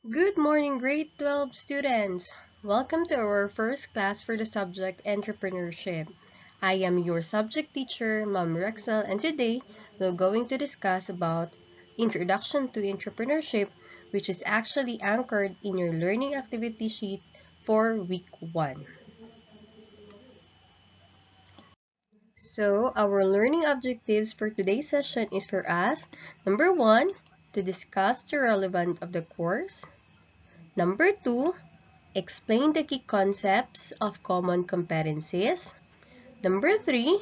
Good morning, grade 12 students. Welcome to our first class for the subject Entrepreneurship. I am your subject teacher, Ma'am Rexel, and today we're going to discuss about Introduction to Entrepreneurship, which is actually anchored in your learning activity sheet for week 1. So, our learning objectives for today's session is for us, number 1, to discuss the relevance of the course. Number 2, explain the key concepts of common competencies. Number 3,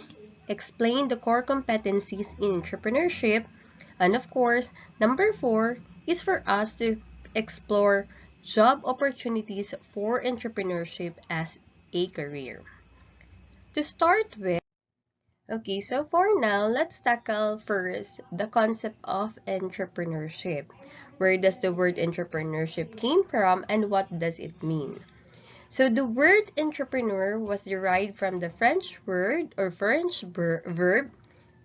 explain the core competencies in entrepreneurship. And of course, number 4 is for us to explore job opportunities for entrepreneurship as a career. To start with, okay, so for now, let's tackle first the concept of entrepreneurship. Where does the word entrepreneurship came from and what does it mean? So the word entrepreneur was derived from the French word or French verb,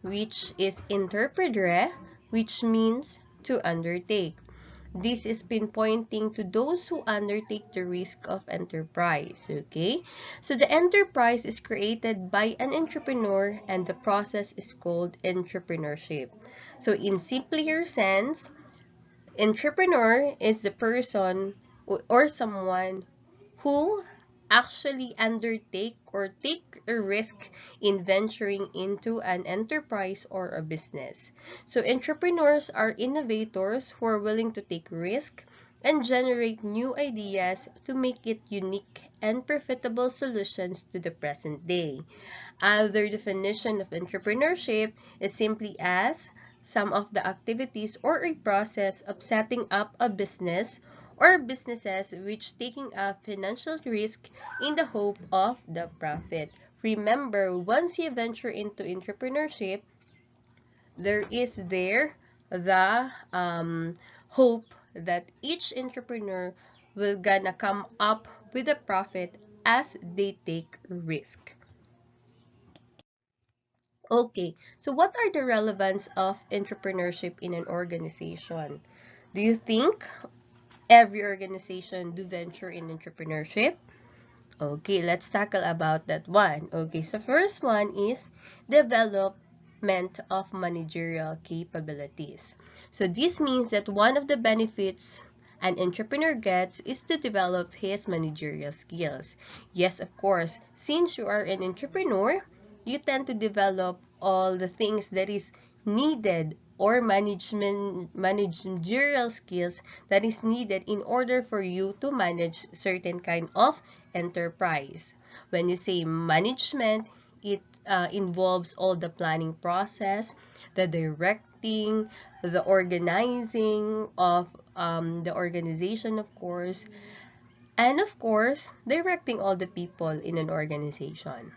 which is interprendre, which means to undertake. This is pinpointing to those who undertake the risk of enterprise, okay? So the enterprise is created by an entrepreneur and the process is called entrepreneurship. So in simpler sense, entrepreneur is the person or someone who actually undertake or take a risk in venturing into an enterprise or a business. So entrepreneurs are innovators who are willing to take risk and generate new ideas to make it unique and profitable solutions to the present day. Other definition of entrepreneurship is simply as some of the activities or a process of setting up a business or businesses which taking up financial risk in the hope of the profit. Remember, once you venture into entrepreneurship, there is the hope that each entrepreneur will gonna come up with a profit as they take risk. Okay, so what are the relevance of entrepreneurship in an organization? Do you think every organization do venture in entrepreneurship? Okay, let's tackle about that one. Okay, so first one is development of managerial capabilities. So this means that one of the benefits an entrepreneur gets is to develop his managerial skills. Yes, of course, since you are an entrepreneur, you tend to develop all the things that is needed or managerial skills that is needed in order for you to manage certain kind of enterprise. When you say management, it involves all the planning process, the directing, the organizing of the organization, of course, and of course, directing all the people in an organization.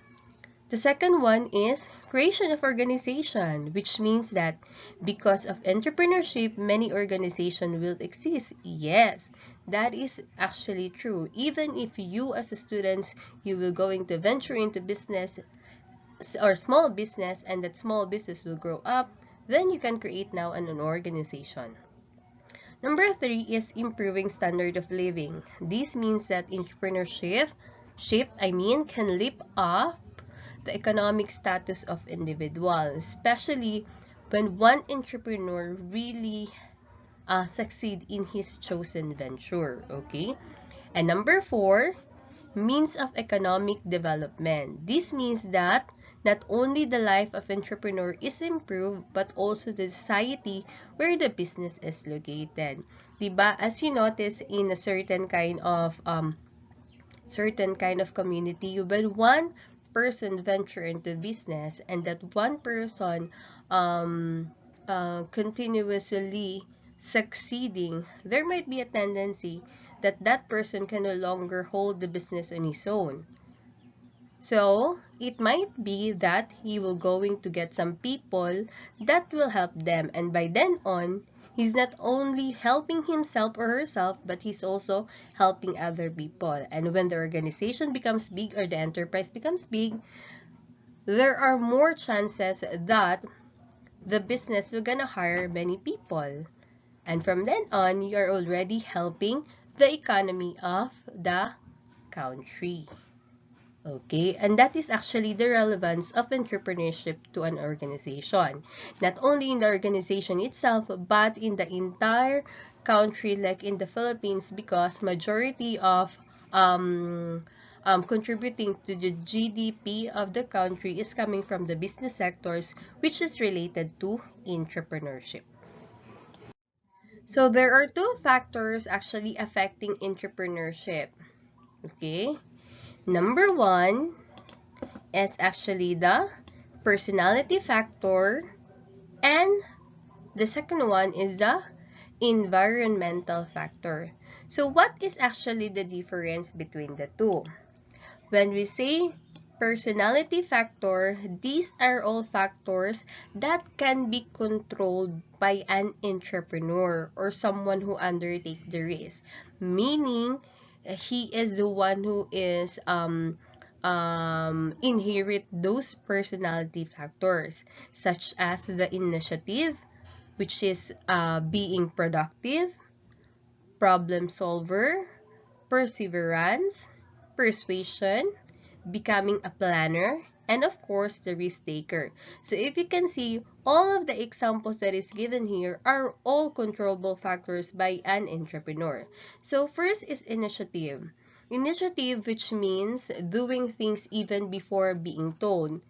The second one is creation of organization, which means that because of entrepreneurship, many organizations will exist. Yes, that is actually true. Even if you as a student, you will going to venture into business or small business and that small business will grow up, then you can create now an organization. Number 3 is improving standard of living. This means that can lift up the economic status of individuals, especially when one entrepreneur really succeed in his chosen venture, okay? And number 4, means of economic development. This means that not only the life of entrepreneur is improved, but also the society where the business is located. Diba? As you notice in a certain kind of community, when one person venture into business and that one person continuously succeeding, there might be a tendency that that person can no longer hold the business on his own. So, it might be that he will going to get some people that will help them, and by then on, he's not only helping himself or herself, but he's also helping other people. And when the organization becomes big or the enterprise becomes big, there are more chances that the business will gonna hire many people. And from then on, you are already helping the economy of the country. Okay, and that is actually the relevance of entrepreneurship to an organization. Not only in the organization itself, but in the entire country, like in the Philippines, because majority of contributing to the GDP of the country is coming from the business sectors, which is related to entrepreneurship. So there are two factors actually affecting entrepreneurship. Okay, number one is actually the personality factor, and the second one is the environmental factor. So what is actually the difference between the two? When we say personality factor, these are all factors that can be controlled by an entrepreneur or someone who undertakes the risk. Meaning, he is the one who is inherit those personality factors, such as the initiative, which is being productive, problem solver, perseverance, persuasion, becoming a planner, and of course, the risk taker. So if you can see, all of the examples that is given here are all controllable factors by an entrepreneur. So first is initiative. Initiative, which means doing things even before being told.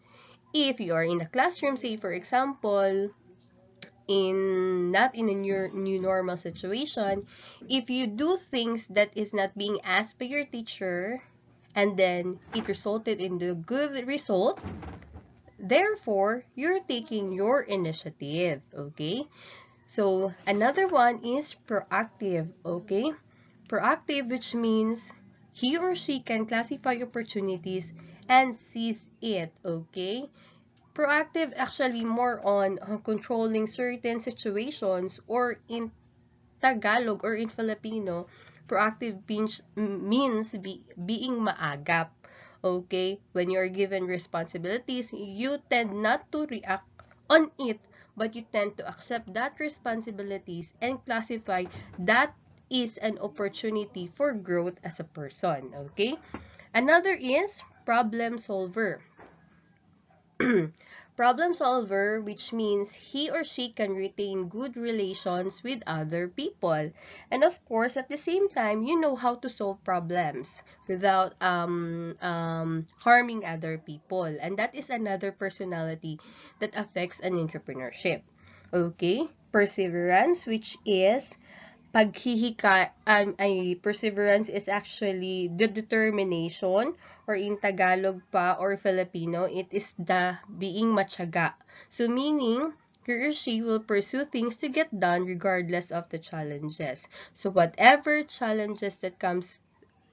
If you are in a classroom, say for example, not in a new normal situation, if you do things that is not being asked by your teacher, and then it resulted in the good result, therefore you're taking your initiative. Okay, so another one is proactive. Okay, proactive, which means he or she can classify opportunities and seize it. Okay, proactive actually more on controlling certain situations, or in Tagalog or in Filipino, proactive means being maagap. Okay? When you are given responsibilities, you tend not to react on it, but you tend to accept that responsibilities and classify that is an opportunity for growth as a person. Okay? Another is problem solver. Problem solver, which means he or she can retain good relations with other people. And of course, at the same time, you know how to solve problems without harming other people. And that is another personality that affects an entrepreneurship. Okay? Perseverance, which is perseverance is actually the determination, or in Tagalog pa or Filipino, it is the being matyaga. So meaning, he or she will pursue things to get done regardless of the challenges. So whatever challenges that comes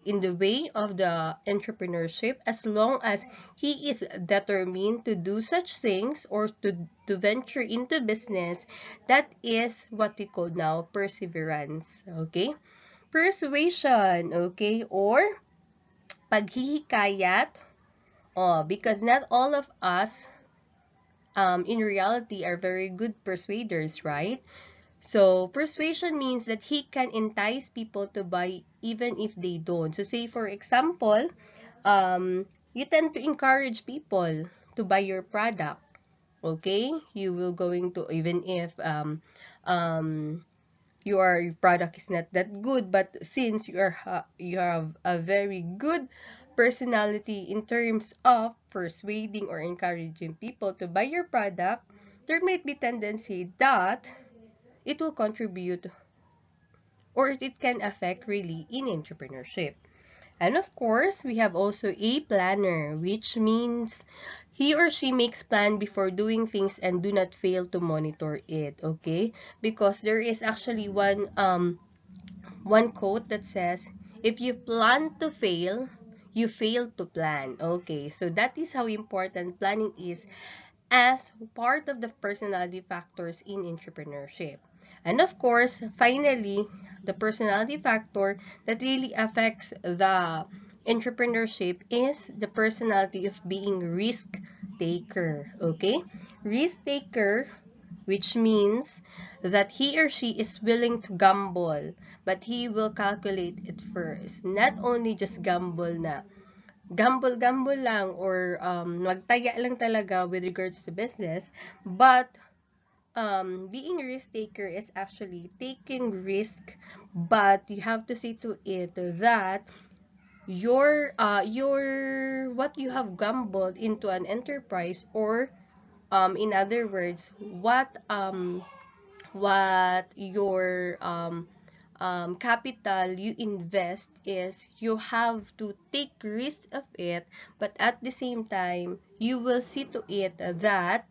in the way of the entrepreneurship, as long as he is determined to do such things, or to venture into business, that is what we call now perseverance. Okay? Persuasion, okay? Or paghihikayat. Oh, because not all of us in reality are very good persuaders, right? So, persuasion means that he can entice people to buy even if they don't. So, say for example, you tend to encourage people to buy your product. Okay? You will going to, even if your product is not that good, but since you have a very good personality in terms of persuading or encouraging people to buy your product, there might be tendency that it will contribute, or it can affect really in entrepreneurship. And of course, we have also a planner, which means he or she makes plan before doing things and do not fail to monitor it, okay? Because there is actually one quote that says, if you plan to fail, you fail to plan. Okay, so that is how important planning is as part of the personality factors in entrepreneurship. And of course, finally, the personality factor that really affects the entrepreneurship is the personality of being risk taker. Okay? Risk taker, which means that he or she is willing to gamble, but he will calculate it first. Not only just gamble na, gamble lang or magtaya lang talaga with regards to business, but being a risk taker is actually taking risk, but you have to see to it that your what you have gambled into an enterprise, or in other words, what your capital you invest is, you have to take risk of it, but at the same time you will see to it that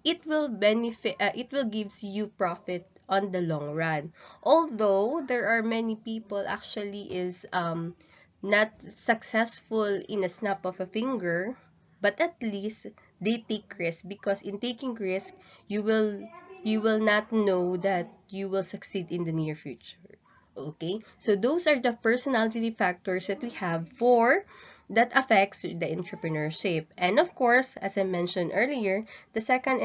it will benefit, it will gives you profit on the long run. Although there are many people actually is not successful in a snap of a finger, but at least they take risk, because in taking risk you will not know that you will succeed in the near future. Okay, so those are the personality factors that we have for that affects the entrepreneurship. And of course, as I mentioned earlier, the second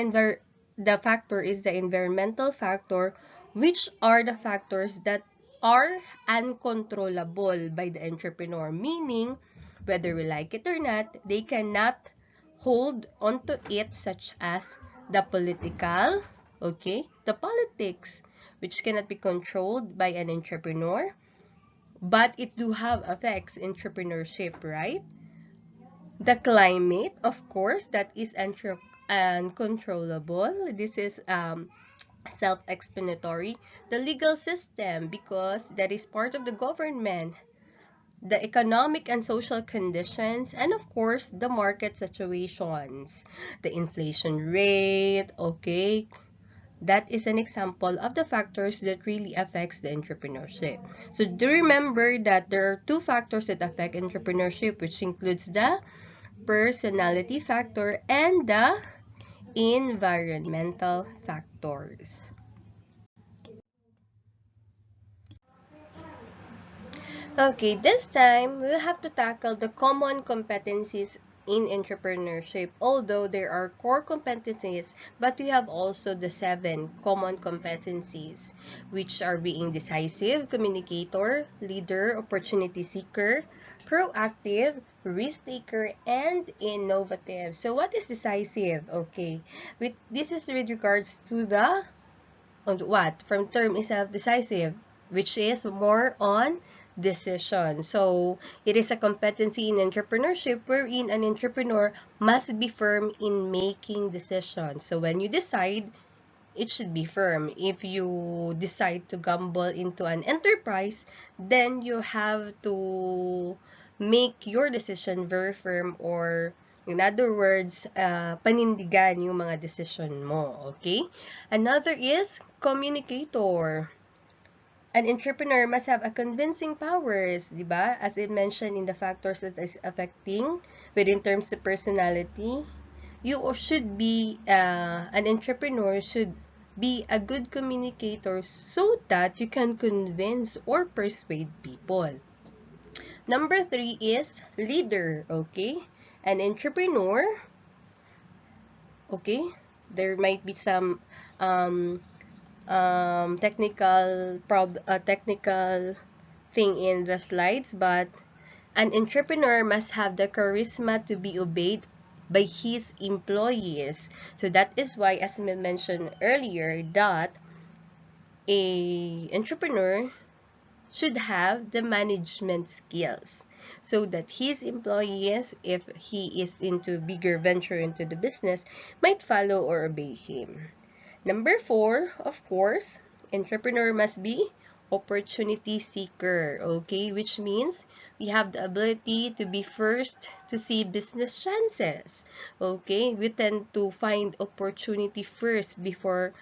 the factor is the environmental factor, which are the factors that are uncontrollable by the entrepreneur, meaning whether we like it or not, they cannot hold onto it, such as the political, okay, the politics, which cannot be controlled by an entrepreneur, but it do have effects entrepreneurship, right? The climate, of course, that is uncontrollable. This is self-explanatory. The legal system, because that is part of the government. The economic and social conditions, and of course, the market situations. The inflation rate, okay? That is an example of the factors that really affects the entrepreneurship. So do remember that there are two factors that affect entrepreneurship, which includes the personality factor and the environmental factors. Okay, this time we'll have to tackle the common competencies in entrepreneurship. Although there are core competencies, but we have also the 7 common competencies, which are being decisive, communicator, leader, opportunity seeker, proactive, risk taker, and innovative. So what is decisive? Okay, this is with regards to the on what from term itself, decisive, which is more on decision. So it is a competency in entrepreneurship wherein an entrepreneur must be firm in making decisions. So when you decide, it should be firm. If you decide to gamble into an enterprise, then you have to make your decision very firm, or in other words, panindigan yung mga decision mo, okay? Another is communicator. An entrepreneur must have a convincing powers, di ba? As I mentioned in the factors that is affecting within terms of personality, you should be, an entrepreneur should be a good communicator so that you can convince or persuade people. Number 3 is leader, okay? An entrepreneur, okay? There might be some technical thing in the slides, but an entrepreneur must have the charisma to be obeyed by his employees. So that is why, as I mentioned earlier, that a entrepreneur should have the management skills so that his employees, if he is into bigger venture into the business, might follow or obey him. Number 4, of course, entrepreneur must be opportunity seeker, okay, which means we have the ability to be first to see business chances, okay? We tend to find opportunity first before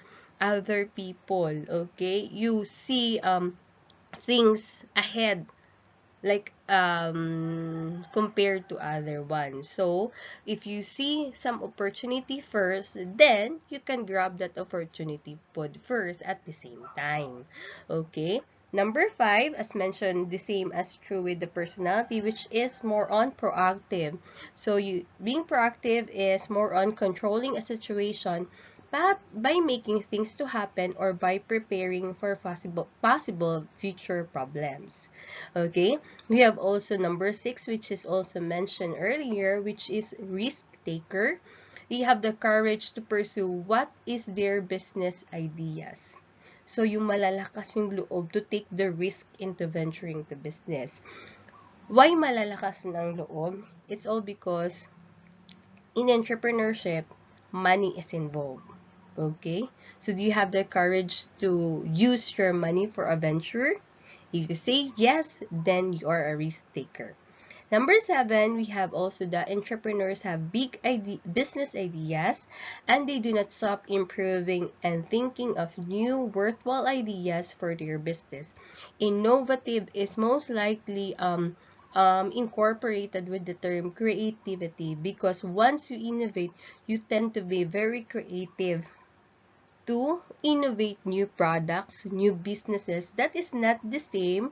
other people, okay? You see things ahead, like compared to other ones. So if you see some opportunity first, then you can grab that opportunity pod first at the same time, okay? Number 5, as mentioned, the same as true with the personality, which is more on proactive. So you being proactive is more on controlling a situation but by making things to happen or by preparing for possible future problems. Okay, we have also number 6, which is also mentioned earlier, which is risk taker. They have the courage to pursue what is their business ideas. So, yung malalakas yung loob to take the risk into venturing the business. Why malalakas ng loob? It's all because in entrepreneurship, money is involved. Okay? So, do you have the courage to use your money for a venture? If you say yes, then you are a risk taker. Number 7, we have also the entrepreneurs have big business ideas and they do not stop improving and thinking of new worthwhile ideas for their business. Innovative is most likely incorporated with the term creativity, because once you innovate, you tend to be very creative to innovate new products, new businesses that is not the same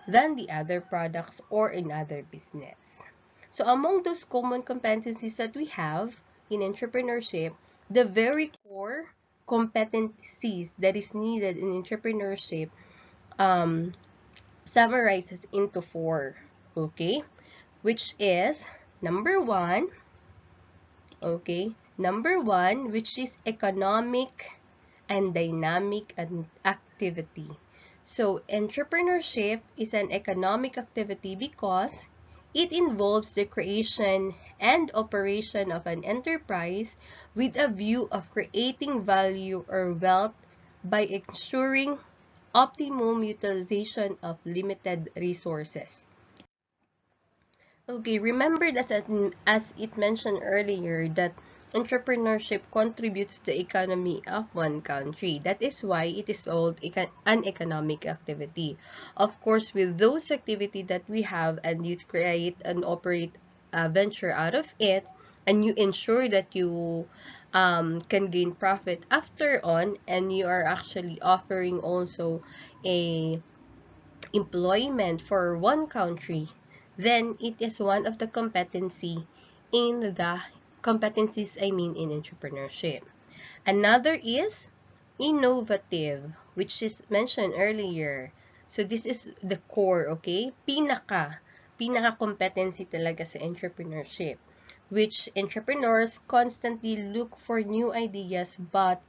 than the other products or another business. So among those common competencies that we have in entrepreneurship, the very core competencies that is needed in entrepreneurship summarizes into 4, okay? Which is number 1, okay? Number 1, which is economic and dynamic activity. So, entrepreneurship is an economic activity because it involves the creation and operation of an enterprise with a view of creating value or wealth by ensuring optimum utilization of limited resources. Okay, remember that as it mentioned earlier that entrepreneurship contributes to the economy of one country. That is why it is called an economic activity. Of course, with those activities that we have and you create and operate a venture out of it, and you ensure that you can gain profit after on, and you are actually offering also a employment for one country, then it is one of the competencies in entrepreneurship. Another is innovative, which is mentioned earlier. So this is the core, okay? Pinaka competency talaga sa entrepreneurship, which entrepreneurs constantly look for new ideas, but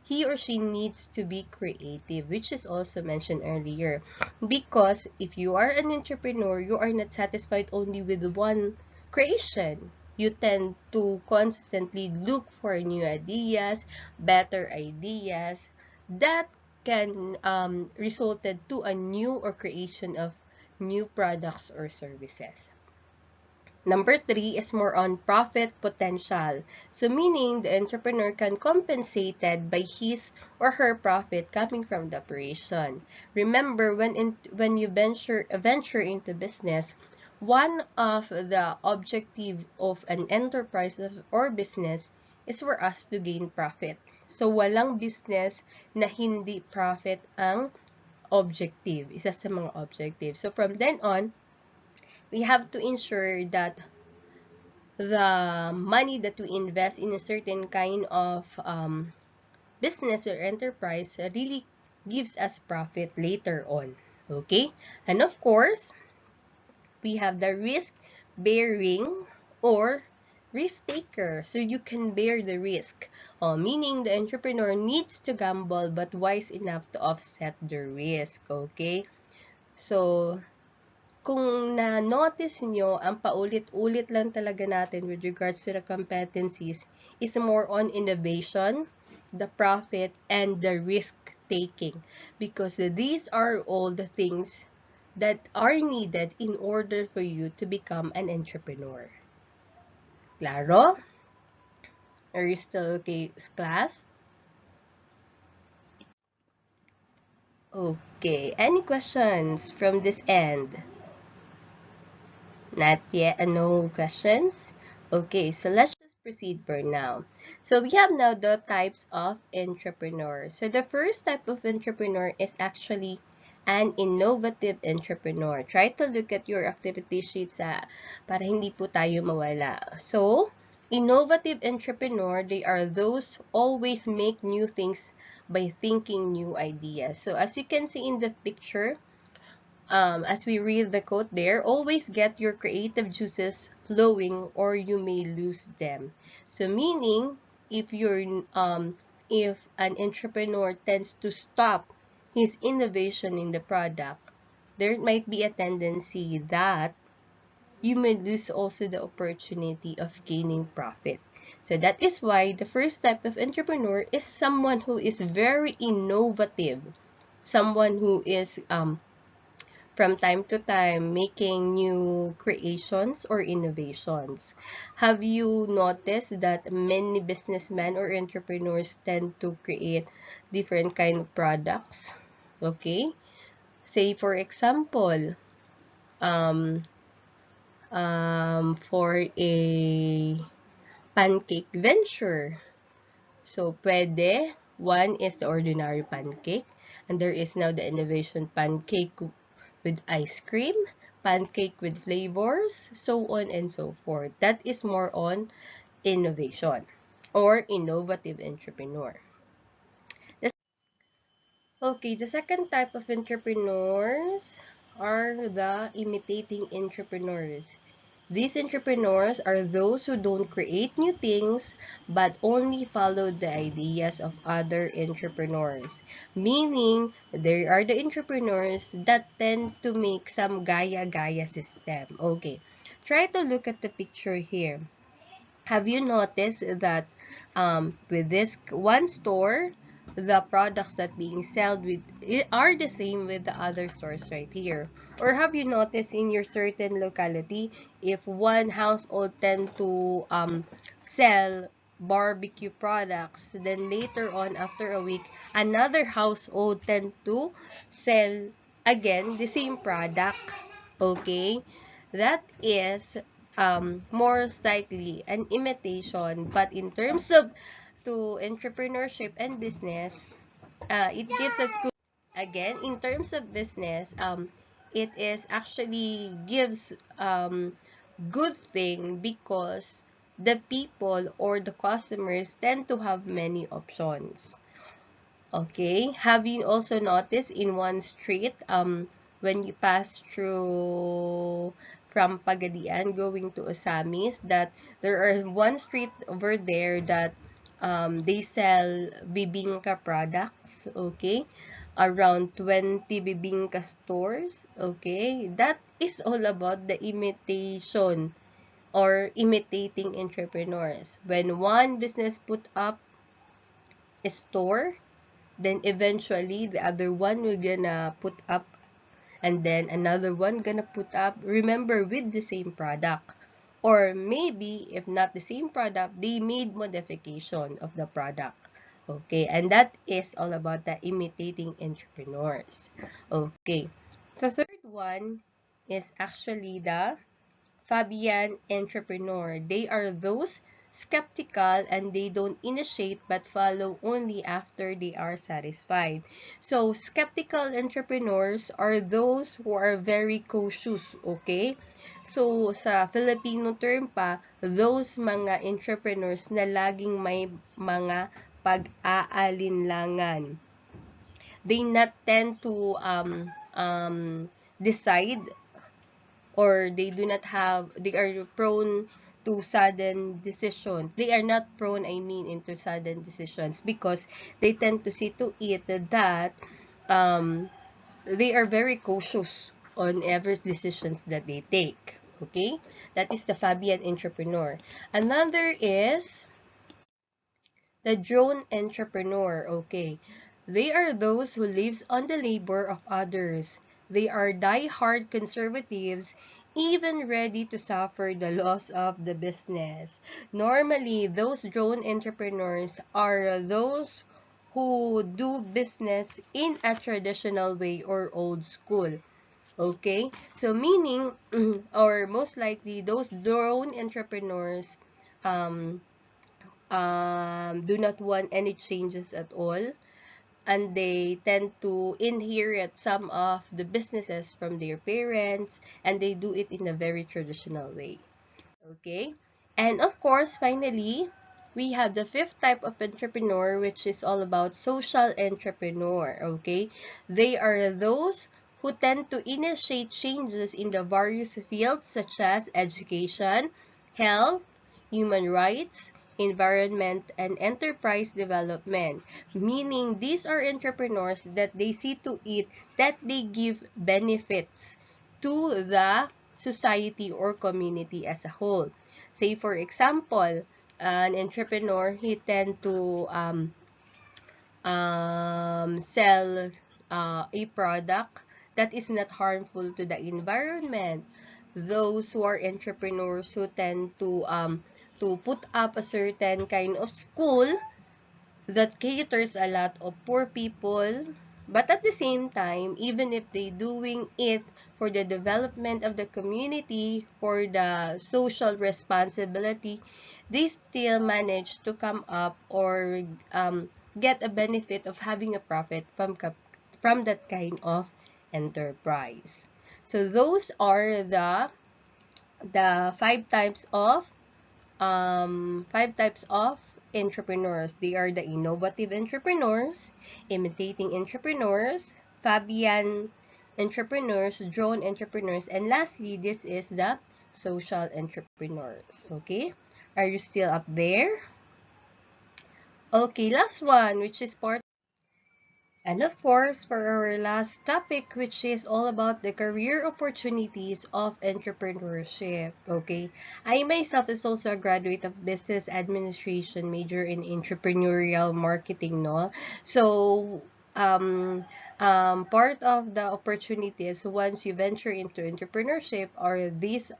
he or she needs to be creative, which is also mentioned earlier. Because if you are an entrepreneur, you are not satisfied only with one creation. You tend to constantly look for new ideas, better ideas that can resulted to a new or creation of new products or services. Number 3 is more on profit potential. So meaning the entrepreneur can compensate by his or her profit coming from the operation. Remember, when you venture into business, one of the objective of an enterprise or business is for us to gain profit. So walang business na hindi profit ang objective. Isa sa mga objective. So from then on, we have to ensure that the money that we invest in a certain kind of business or enterprise really gives us profit later on. Okay? And of course, we have the risk bearing or risk taker. So you can bear the risk. Meaning the entrepreneur needs to gamble but wise enough to offset the risk. Okay? So, kung na-notice nyo, ang paulit-ulit lang talaga natin with regards to the competencies is more on innovation, the profit, and the risk-taking. Because these are all the things that are needed in order for you to become an entrepreneur. Claro? Are you still okay, class? Okay. Any questions from this end? Not yet, no questions? Okay, so let's just proceed for now. So we have now the types of entrepreneurs. So the first type of entrepreneur is actually an innovative entrepreneur. Try to look at your activity sheets para hindi po tayo mawala. So, Innovative entrepreneur, they are those who always make new things by thinking new ideas. So as you can see in the picture, as we read the quote there, always get your creative juices flowing or you may lose them. So meaning, if if an entrepreneur tends to stop his innovation in the product, there might be a tendency that you may lose also the opportunity of gaining profit. So that is why the first type of entrepreneur is someone who is very innovative, someone who is from time to time making new creations or innovations. Have you noticed that many businessmen or entrepreneurs tend to create different kind of products? Okay? Say for example, um, for a pancake venture. So, pwede. One is the ordinary pancake. And there is now the innovation pancake with ice cream, pancake with flavors, so on and so forth. That is more on innovation or innovative entrepreneur. Okay, the second type of entrepreneurs are the imitating entrepreneurs. These entrepreneurs are those who don't create new things but only follow the ideas of other entrepreneurs. Meaning, they are the entrepreneurs that tend to make some gaya-gaya system. Okay, try to look at the picture here. Have you noticed that with this one store, the products that being sold with are the same with the other stores right here? Or have you noticed in your certain locality, if one household tend to sell barbecue products, then later on after a week, another household tend to sell again the same product. Okay, that is more likely an imitation, but in terms of to entrepreneurship and business, it gives us good. Again, in terms of business, it is actually gives good thing because the people or the customers tend to have many options. Okay, have you also noticed in one street, when you pass through from Pagadian going to Osamis, that there are one street over there that they sell bibingka products, okay? Around 20 bibingka stores, okay? That is all about the imitation or imitating entrepreneurs. When one business put up a store, then eventually the other one will gonna put up, and then another one gonna put up, remember, with the same product, or maybe if not the same product, they made modification of the product. Okay, and that is all about the imitating entrepreneurs. Okay, the third one is actually the Fabian entrepreneur. They are those skeptical and they don't initiate but follow only after they are satisfied. So, skeptical entrepreneurs are those who are very cautious, okay? So, sa Filipino term pa, those mga entrepreneurs na laging may mga pag-aalinlangan. They not tend to decide, or they do not have, they are prone to sudden decisions. They are not prone, I mean, into sudden decisions because they tend to see to it that um, they are very cautious on every decisions that they take. Okay? That is the Fabian entrepreneur. Another is the drone entrepreneur, okay. They are those who lives on the labor of others. They are die-hard conservatives, even ready to suffer the loss of the business. Normally, those drone entrepreneurs are those who do business in a traditional way or old school. Okay? So meaning, or most likely, those drone entrepreneurs um, do not want any changes at all, and they tend to inherit some of the businesses from their parents, and they do it in a very traditional way. Okay, And of course, finally, we have the fifth type of entrepreneur, which is all about social entrepreneur, okay? They are those who tend to initiate changes in the various fields such as education, health, human rights, environment, and enterprise development. Meaning, these are entrepreneurs that they see to it that they give benefits to the society or community as a whole. Say for example, an entrepreneur, he tend to sell a product that is not harmful to the environment. Those who are entrepreneurs who tend to put up a certain kind of school that caters a lot of poor people, but at the same time, even if they doing it for the development of the community, for the social responsibility, they still manage to come up or get a benefit of having a profit from that kind of enterprise. So those are the five types of entrepreneurs. They are the innovative entrepreneurs, imitating entrepreneurs, Fabian entrepreneurs, drone entrepreneurs, and lastly, this is the social entrepreneurs. Okay? Are you still up there? Okay, last one, which is part. And of course, for our last topic, which is all about the career opportunities of entrepreneurship. Okay, I myself is also a graduate of business administration, major in entrepreneurial marketing, no? So, part of the opportunities once you venture into entrepreneurship are these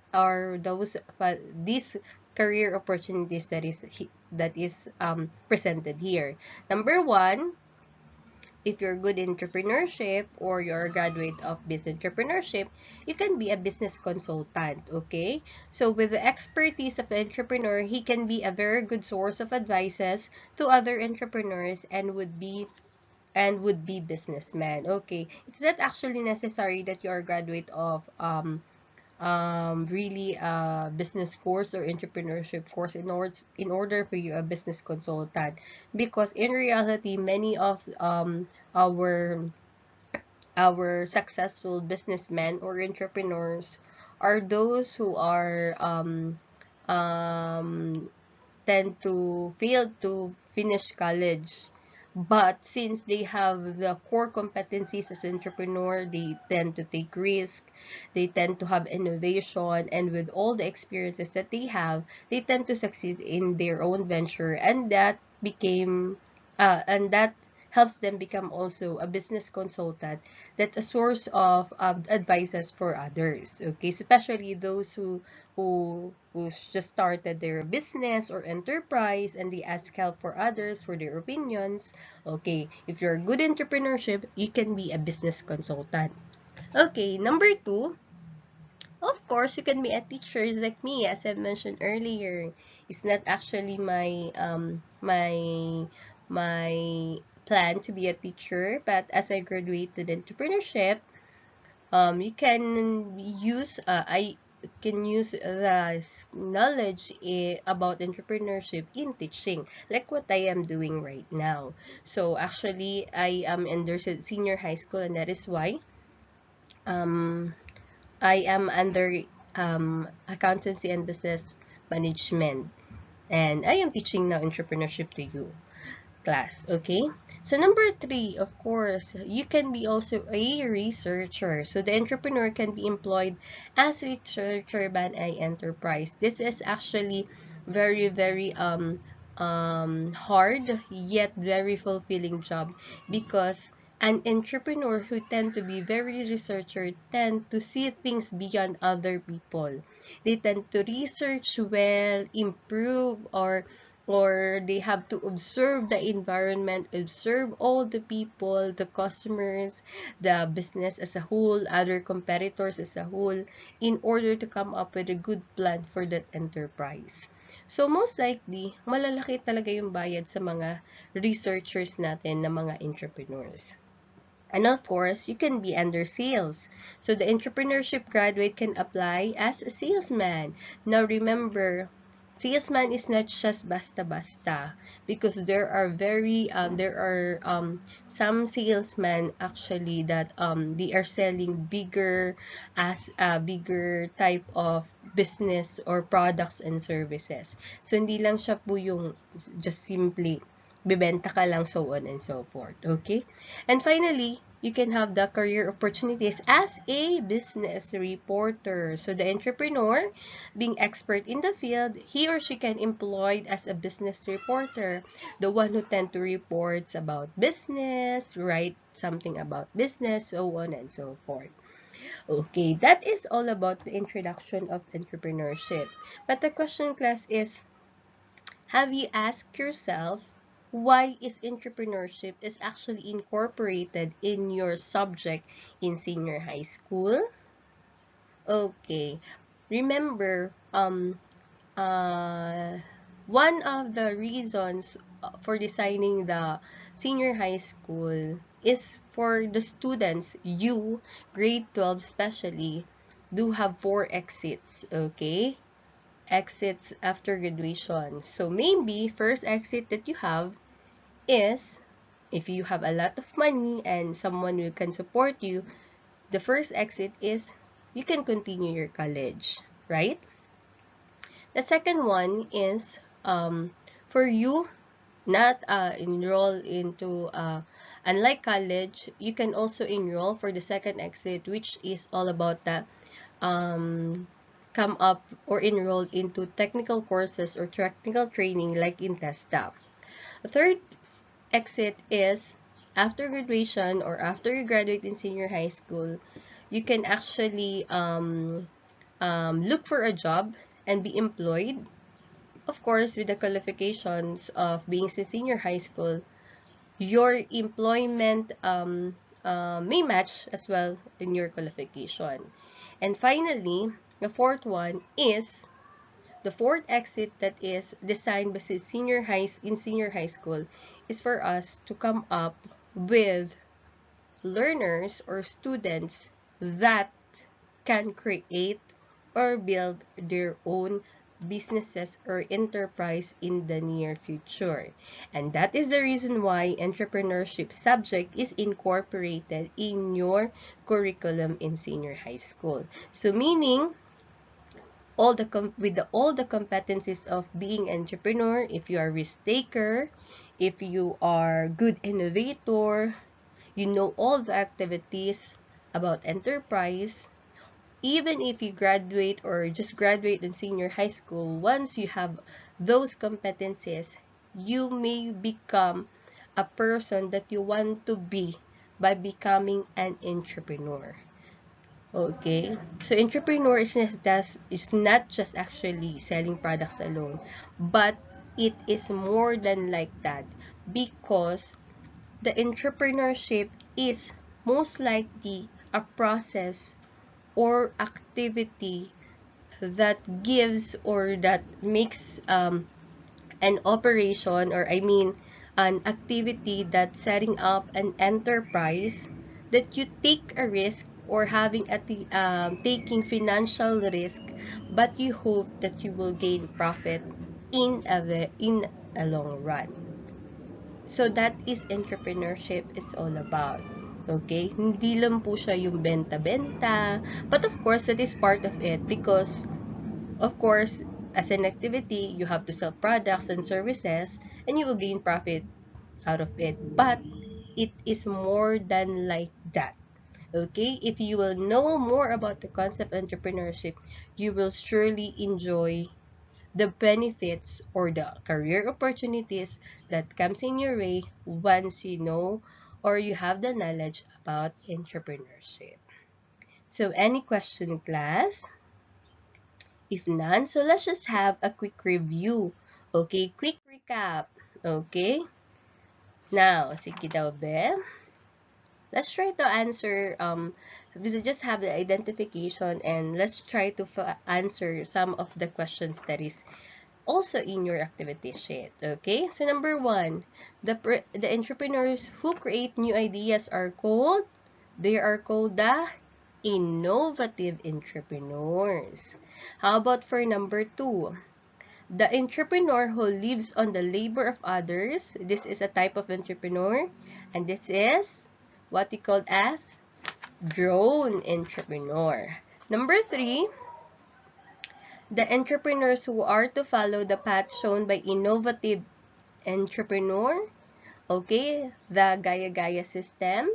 career opportunities that is presented here. Number one, if you're good in entrepreneurship or you're a graduate of business entrepreneurship, you can be a business consultant, okay? So with the expertise of the entrepreneur, he can be a very good source of advices to other entrepreneurs and would be businessmen. Okay, it's not actually necessary that you are a graduate of really a business course or entrepreneurship course in order for you a business consultant, because in reality many of our successful businessmen or entrepreneurs are those who are um, tend to fail to finish college. But since they have the core competencies as entrepreneur, they tend to take risk, they tend to have innovation, and with all the experiences that they have, they tend to succeed in their own venture, and that helps them become also a business consultant, that a source of advices for others. Okay, especially those who just started their business or enterprise and they ask help for others for their opinions. Okay, if you're good in entrepreneurship, you can be a business consultant. Okay, number two, of course, you can be a teacher like me, as I mentioned earlier. It's not actually my plan to be a teacher, but as I graduated entrepreneurship, you can use I can use the knowledge about entrepreneurship in teaching, like what I am doing right now. So actually, I am in there's a senior high school, and that is why um I am under accountancy and business management, and I am teaching now entrepreneurship to you class. Okay, so number three, of course, you can be also a researcher. So the entrepreneur can be employed as researcher by an enterprise. This is actually very very hard yet very fulfilling job, because an entrepreneur who tend to be very researcher tend to see things beyond other people. They tend to research well, improve, or they have to observe the environment, observe all the people, the customers, the business as a whole, other competitors as a whole, in order to come up with a good plan for that enterprise. So most likely, malalaki talaga yung bayad sa mga researchers natin na mga entrepreneurs. And of course, you can be under sales. So the entrepreneurship graduate can apply as a salesman. Now remember, salesman is not just basta-basta, because there are some salesmen actually that they are selling bigger type of business or products and services. So hindi lang siya po yung just simply bibenta ka lang, so on and so forth. Okay? And finally, you can have the career opportunities as a business reporter. So the entrepreneur, being expert in the field, he or she can employed as a business reporter, the one who tend to reports about business, write something about business, so on and so forth. Okay, that is all about the introduction of entrepreneurship. But the question, class, is, have you asked yourself why is entrepreneurship is actually incorporated in your subject in senior high school? Okay. Remember, one of the reasons for designing the senior high school is for the students, you, grade 12 especially, do have 4 exits, okay? Exits after graduation. So maybe first exit that you have is, if you have a lot of money and someone who can support you, the first exit is you can continue your college, right? The second one is for you not enroll into unlike college, you can also enroll for the second exit, which is all about the come up or enroll into technical courses or technical training like in TESDA. The third exit is after graduation or after you graduate in senior high school, you can actually look for a job and be employed. Of course, with the qualifications of being a senior high school, your employment may match as well in your qualification. And finally, the fourth one is the fourth exit that is designed by senior high school is for us to come up with learners or students that can create or build their own businesses or enterprise in the near future. And that is the reason why entrepreneurship subject is incorporated in your curriculum in senior high school. So meaning, all the competencies of being entrepreneur, if you are risk taker, if you are good innovator, you know all the activities about enterprise. Even if you graduate or just graduate in senior high school, once you have those competencies, you may become a person that you want to be by becoming an entrepreneur. Okay, so entrepreneur is not just actually selling products alone, but it is more than like that, because the entrepreneurship is most likely a process or activity that gives or that makes an operation, or I mean an activity that setting up an enterprise, that you take a risk or having taking financial risk, but you hope that you will gain profit in a long run. So that is entrepreneurship is all about. Okay? Hindi lang po siya yung benta-benta. But of course, that is part of it, because of course, as an activity, you have to sell products and services and you will gain profit out of it. But it is more than like that. Okay? If you will know more about the concept of entrepreneurship, you will surely enjoy the benefits or the career opportunities that comes in your way once you know or you have the knowledge about entrepreneurship. So any question, class? If none, so let's just have a quick review. Okay, quick recap. Okay? Now, sige daw, be. Let's try to answer, we'll just have the identification and let's try to answer some of the questions that is also in your activity sheet. Okay, so number 1, the entrepreneurs who create new ideas are called, they are called the innovative entrepreneurs. How about for number 2? The entrepreneur who lives on the labor of others. This is a type of entrepreneur. And this is what we call as drone entrepreneur. Number 3, the entrepreneurs who are to follow the path shown by innovative entrepreneur. Okay, the Gaya-Gaya system.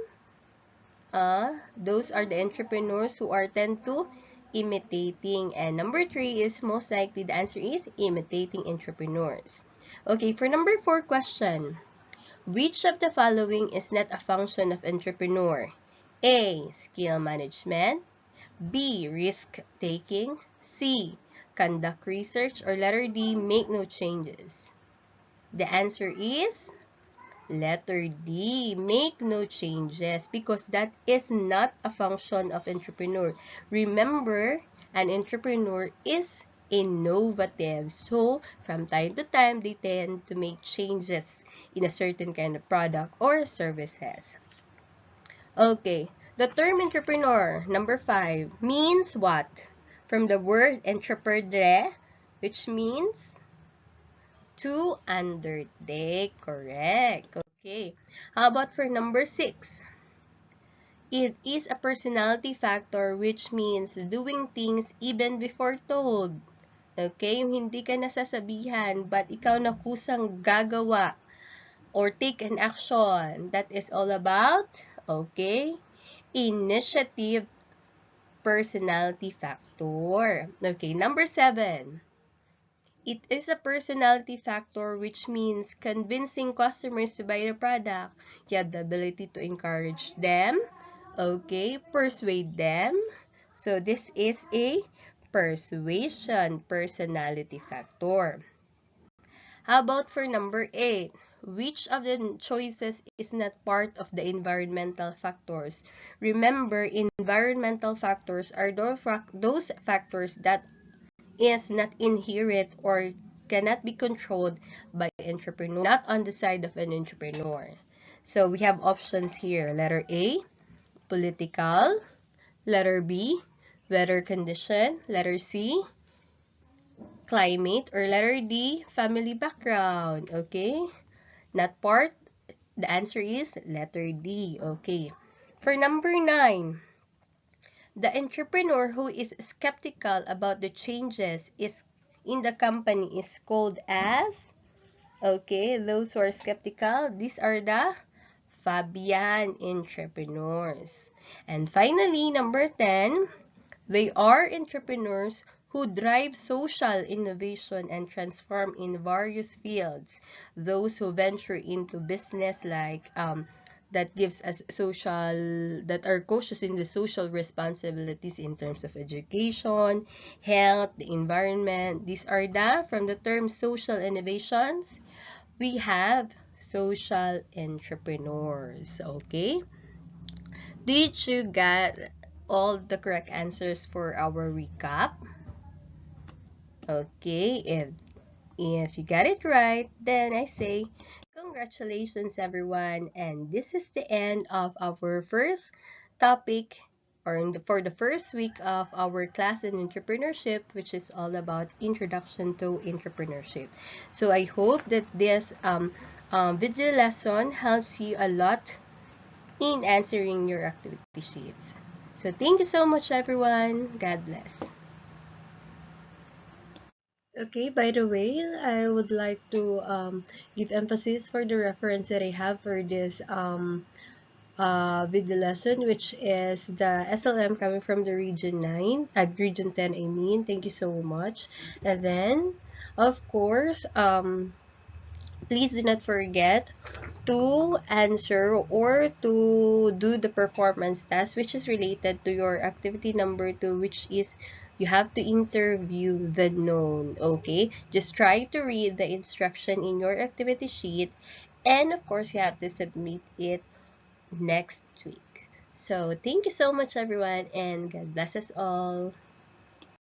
Those are the entrepreneurs who are tend to imitating. And number 3 is most likely the answer is imitating entrepreneurs. Okay, for number 4 question. Which of the following is not a function of entrepreneur? A. Skill management. B. Risk-taking. C. Conduct research. Or letter D. Make no changes. The answer is letter D. Make no changes, because that is not a function of entrepreneur. Remember, an entrepreneur is innovative. So, from time to time, they tend to make changes in a certain kind of product or services. Okay, the term entrepreneur, number 5, means what? From the word entrepreneur, which means to undertake. Correct. Okay. How about for number 6? It is a personality factor, which means doing things even before told. Okay? Yung hindi ka nasasabihan, but ikaw na kusang gagawa or take an action. That is all about, okay, initiative personality factor. Okay, number 7. It is a personality factor, which means convincing customers to buy the product. You have the ability to encourage them, okay, persuade them. So this is a persuasion personality factor. How about for number 8? Which of the choices is not part of the environmental factors? Remember, environmental factors are those factors that is not inherent or cannot be controlled by entrepreneur, not on the side of an entrepreneur. So we have options here. Letter A, political. Letter B, weather condition. Letter C, climate. Or letter D, family background. Okay? Not part. The answer is letter D. Okay. For number 9, the entrepreneur who is skeptical about the changes is in the company is called as, okay, those who are skeptical, these are the Fabian entrepreneurs. And finally, number 10, they are entrepreneurs who drive social innovation and transform in various fields. Those who venture into business like that gives us social, that are cautious in the social responsibilities in terms of education, health, the environment. These are the, from the term social innovations, we have social entrepreneurs. Okay? Did you get all the correct answers for our recap? Okay, if you got it right, then I say congratulations everyone, and this is the end of our first topic, or for the first week of our class in entrepreneurship, which is all about introduction to entrepreneurship. So I hope that this video lesson helps you a lot in answering your activity sheets. So thank you so much everyone. God bless. Okay, by the way, I would like to give emphasis for the reference that I have for this video lesson, which is the SLM coming from the region 9, region 10 I mean. Thank you so much. And then, of course, please do not forget to answer or to do the performance test, which is related to your activity number 2, which is you have to interview the known. Okay, just try to read the instruction in your activity sheet, and of course you have to submit it next week. So thank you so much everyone, and God bless us all.